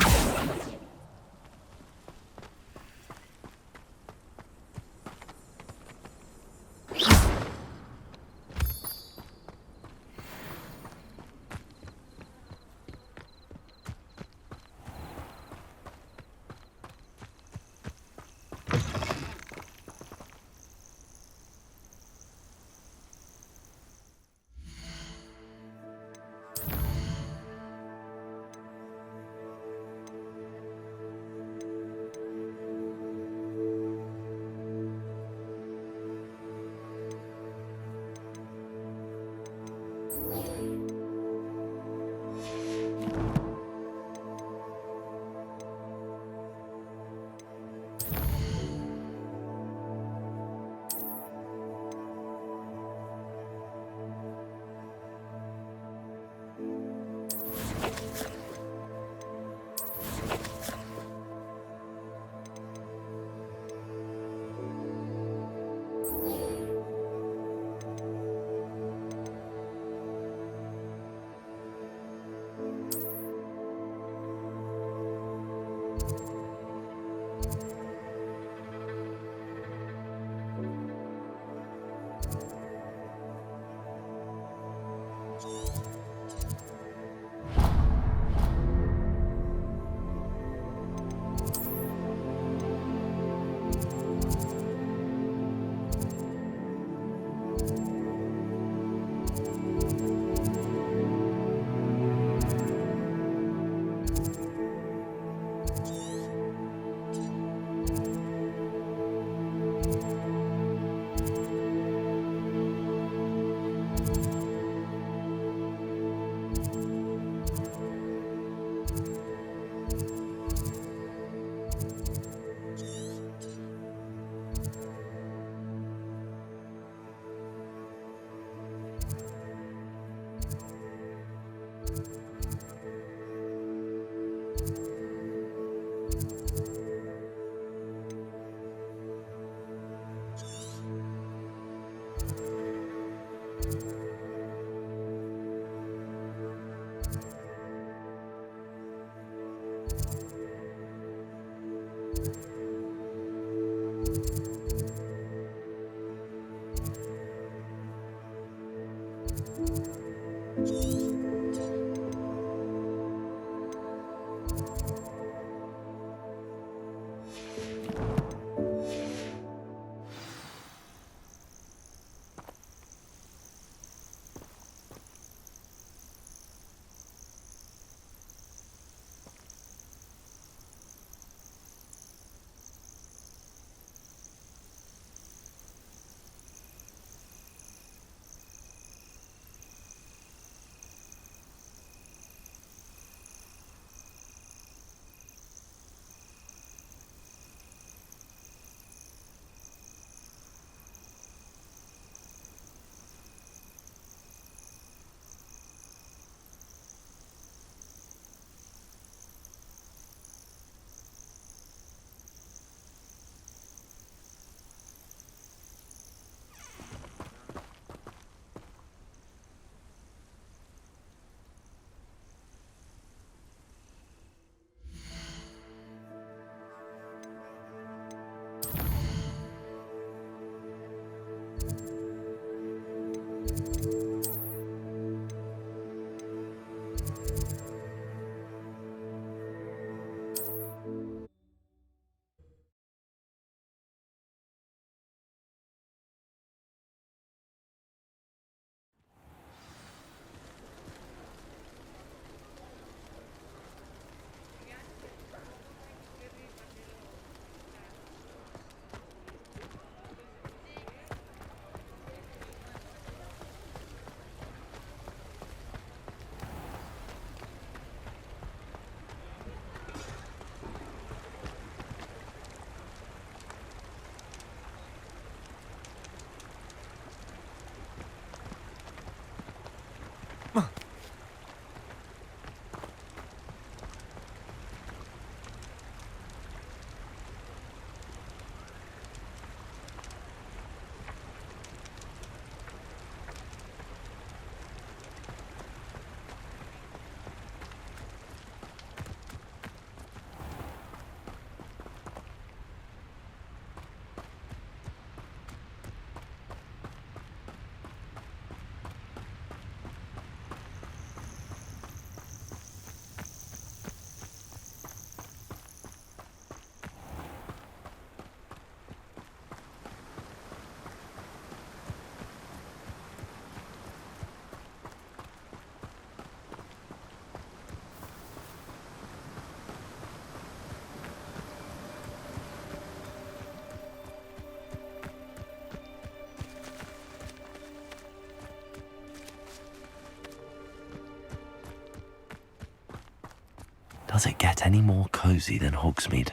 Does it get any more cozy than Hogsmeade?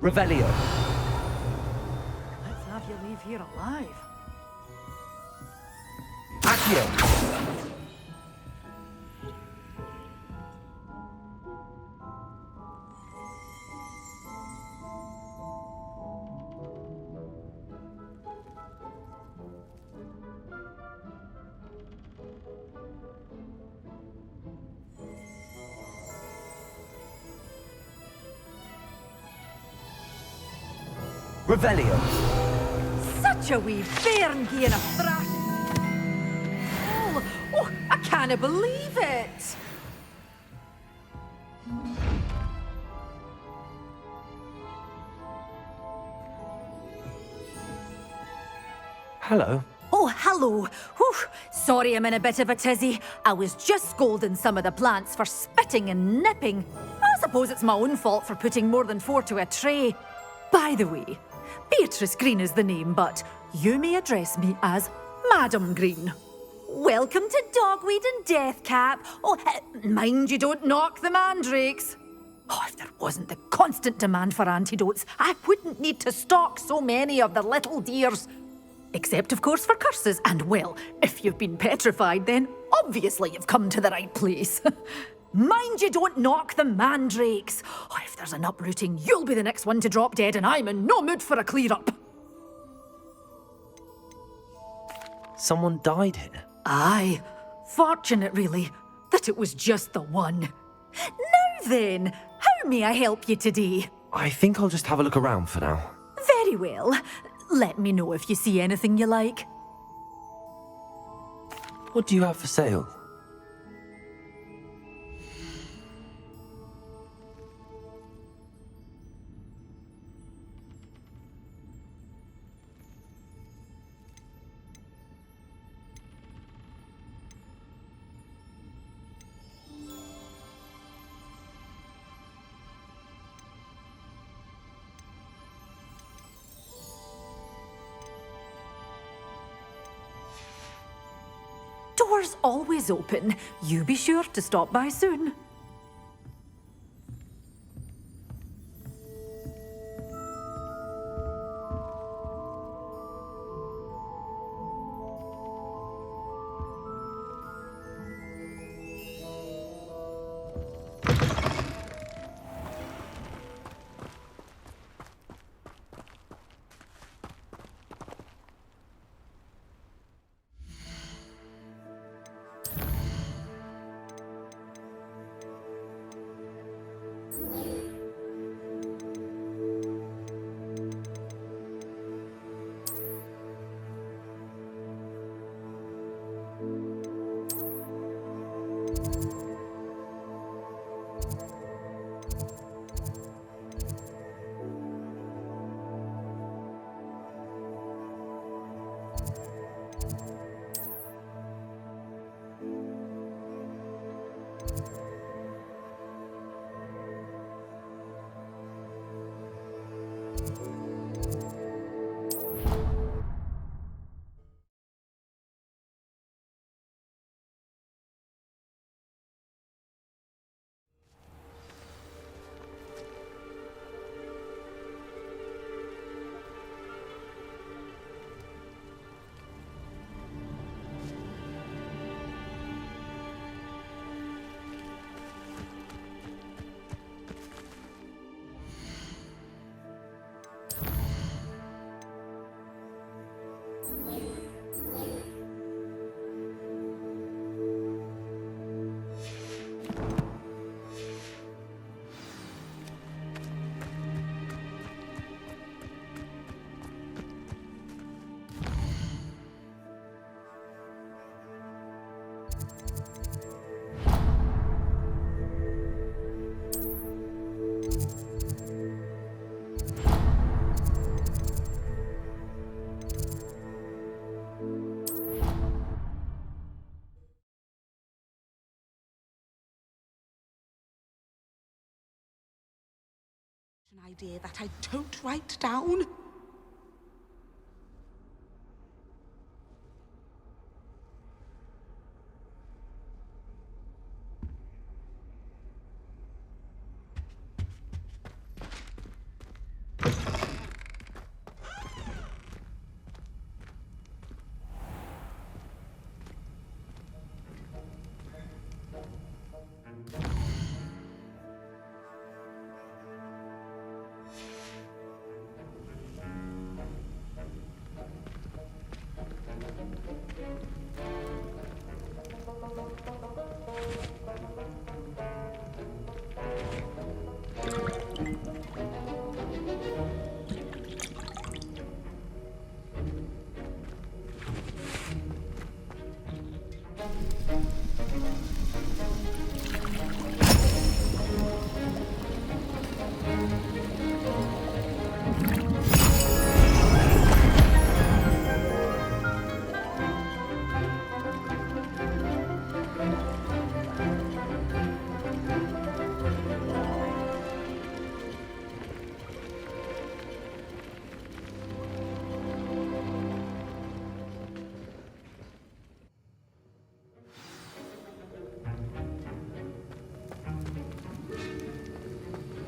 Revelio. Let's have you leave here alive. Accio. Revelio. Such a wee bairn gaeing a thrash. Oh, I can't believe it. Hello. Oh, hello. Whew. Sorry I'm in a bit of a tizzy. I was just scolding some of the plants for spitting and nipping. I suppose it's my own fault for putting more than 4 to a tray. By the way, Beatrice Green is the name, but you may address me as Madam Green. Welcome to Dogweed and Deathcap. Oh, mind you don't knock the mandrakes. Oh, if there wasn't the constant demand for antidotes, I wouldn't need to stock so many of the little dears. Except, of course, for curses. And, well, if you've been petrified, then obviously you've come to the right place. Mind you don't knock the mandrakes. Oh, if there's an uprooting, you'll be the next one to drop dead, and I'm in no mood for a clear-up. Someone died here? Aye. Fortunate, really, that it was just the one. Now then, how may I help you today? I think I'll just have a look around for now. Very well. Let me know if you see anything you like. What do you have for sale? Doors always open. You be sure to stop by soon. An idea that I don't write down.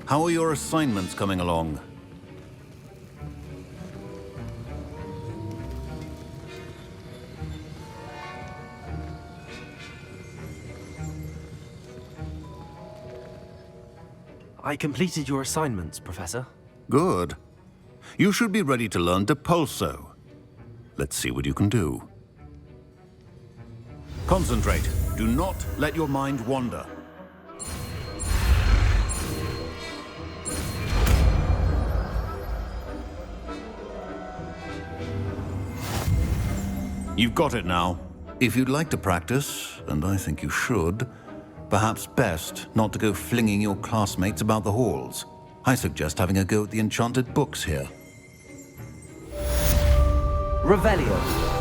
How are your assignments coming along? I completed your assignments, Professor. Good. You should be ready to learn Depulso. Let's see what you can do. Concentrate. Do not let your mind wander. You've got it now. If you'd like to practice, and I think you should, perhaps best not to go flinging your classmates about the halls. I suggest having a go at the enchanted books here. Revelio.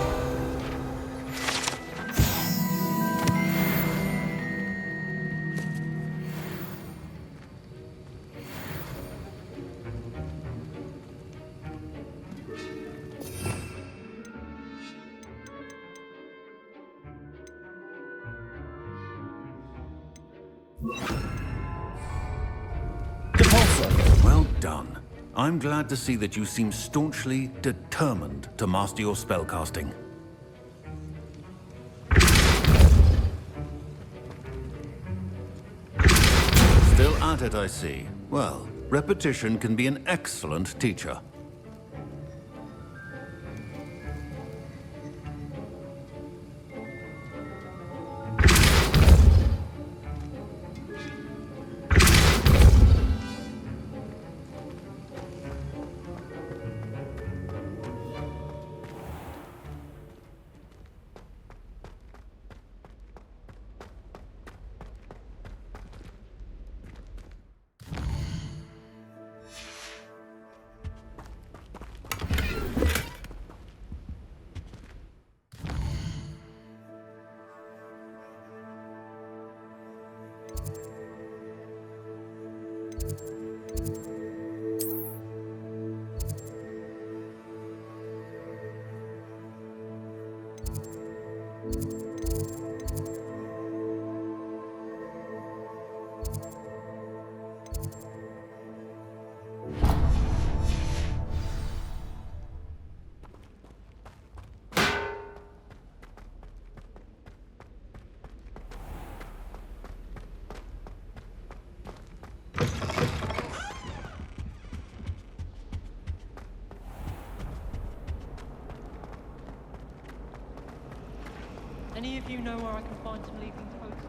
Well done. I'm glad to see that you seem staunchly determined to master your spellcasting. Still at it, I see. Well, repetition can be an excellent teacher. Any of you know where I can find some leaving posters?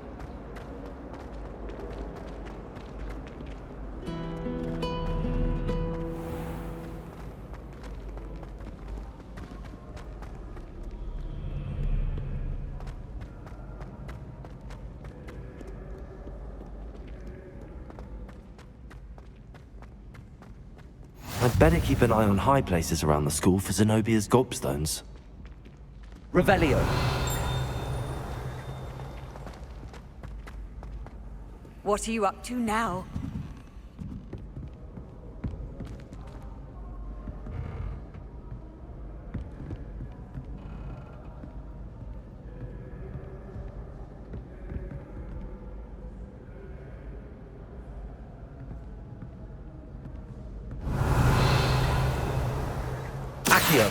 I'd better keep an eye on high places around the school for Zenobia's gobstones. Revelio. What are you up to now? Accio.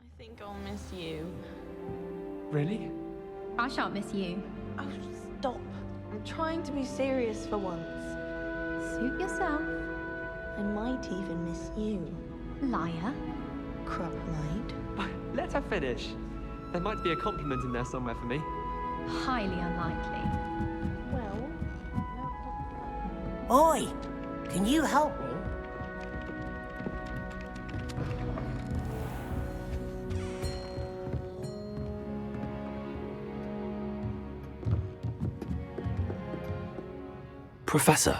I think I'll miss you. Really? I shan't miss you. Oh, stop. I'm trying to be serious for once. Suit yourself. I might even miss you. Liar. Crop knight. Let her finish. There might be a compliment in there somewhere for me. Highly unlikely. Well, Oi! Can you help me? Professor,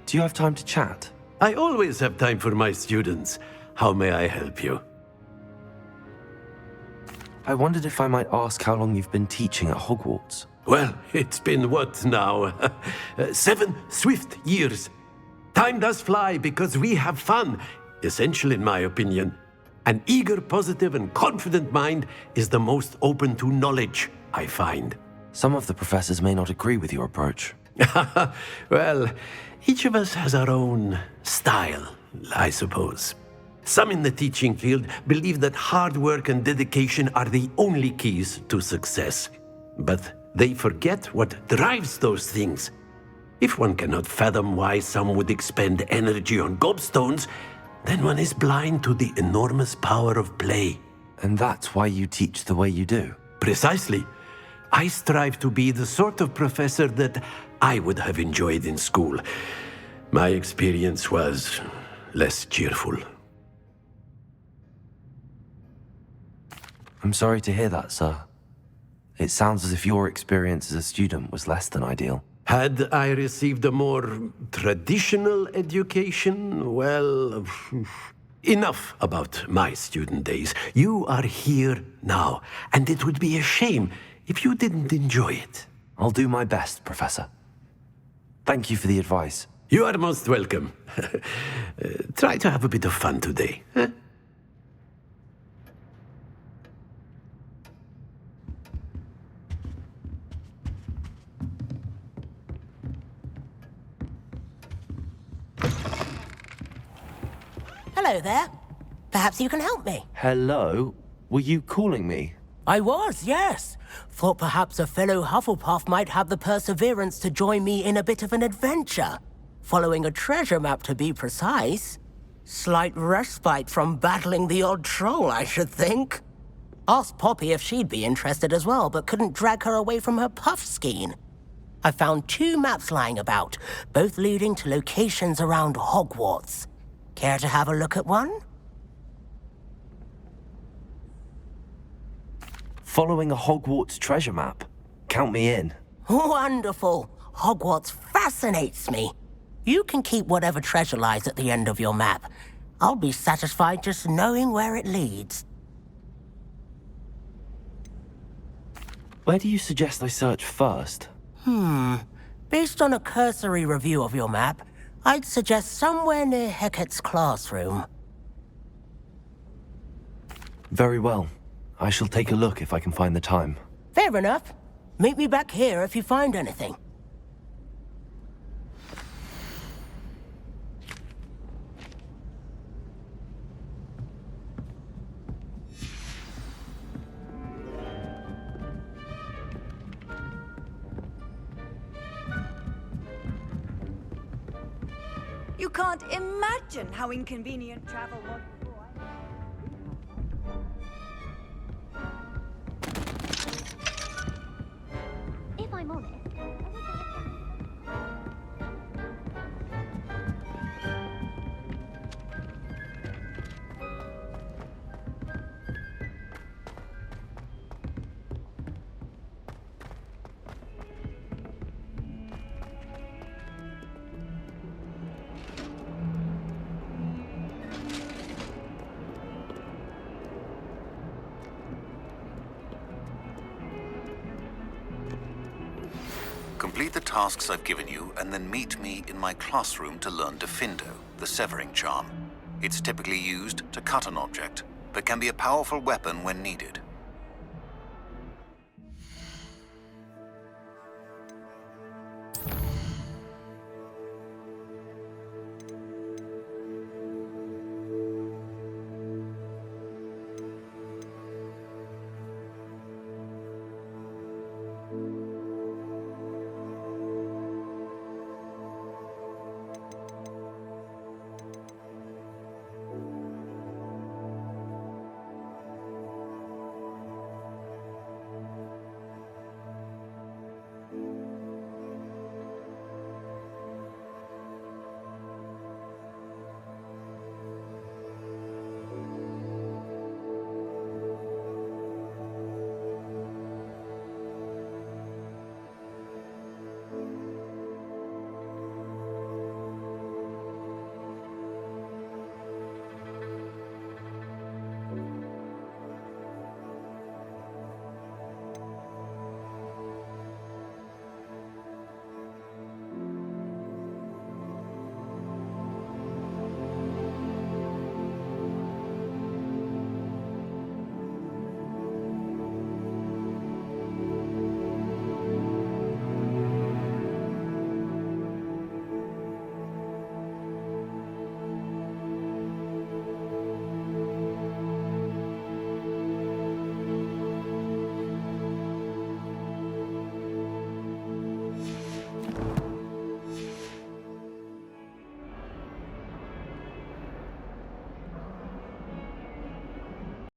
do you have time to chat? I always have time for my students. How may I help you? I wondered if I might ask how long you've been teaching at Hogwarts. Well, it's been what now? 7 swift years. Time does fly because we have fun, essential in my opinion. An eager, positive, and confident mind is the most open to knowledge, I find. Some of the professors may not agree with your approach. Well, each of us has our own style, I suppose. Some in the teaching field believe that hard work and dedication are the only keys to success. But they forget what drives those things. If one cannot fathom why some would expend energy on gobstones, then one is blind to the enormous power of play. And that's why you teach the way you do? Precisely. I strive to be the sort of professor that I would have enjoyed in school. My experience was less cheerful. I'm sorry to hear that, sir. It sounds as if your experience as a student was less than ideal. Had I received a more traditional education, well, enough about my student days. You are here now, and it would be a shame if you didn't enjoy it. I'll do my best, Professor. Thank you for the advice. You are most welcome. Try to have a bit of fun today. Huh? Hello there. Perhaps you can help me. Hello? Were you calling me? I was, yes. Thought perhaps a fellow Hufflepuff might have the perseverance to join me in a bit of an adventure. Following a treasure map, to be precise. Slight respite from battling the odd troll, I should think. Asked Poppy if she'd be interested as well, but couldn't drag her away from her puff skein. I found 2 maps lying about, both leading to locations around Hogwarts. Care to have a look at one? Following a Hogwarts treasure map? Count me in. Wonderful. Hogwarts fascinates me. You can keep whatever treasure lies at the end of your map. I'll be satisfied just knowing where it leads. Where do you suggest I search first? Based on a cursory review of your map, I'd suggest somewhere near Hecat's classroom. Very well. I shall take a look if I can find the time. Fair enough. Meet me back here if you find anything. You can't imagine how inconvenient travel was before. If I'm honest, Complete the tasks I've given you, and then meet me in my classroom to learn Diffindo, the severing charm. It's typically used to cut an object, but can be a powerful weapon when needed.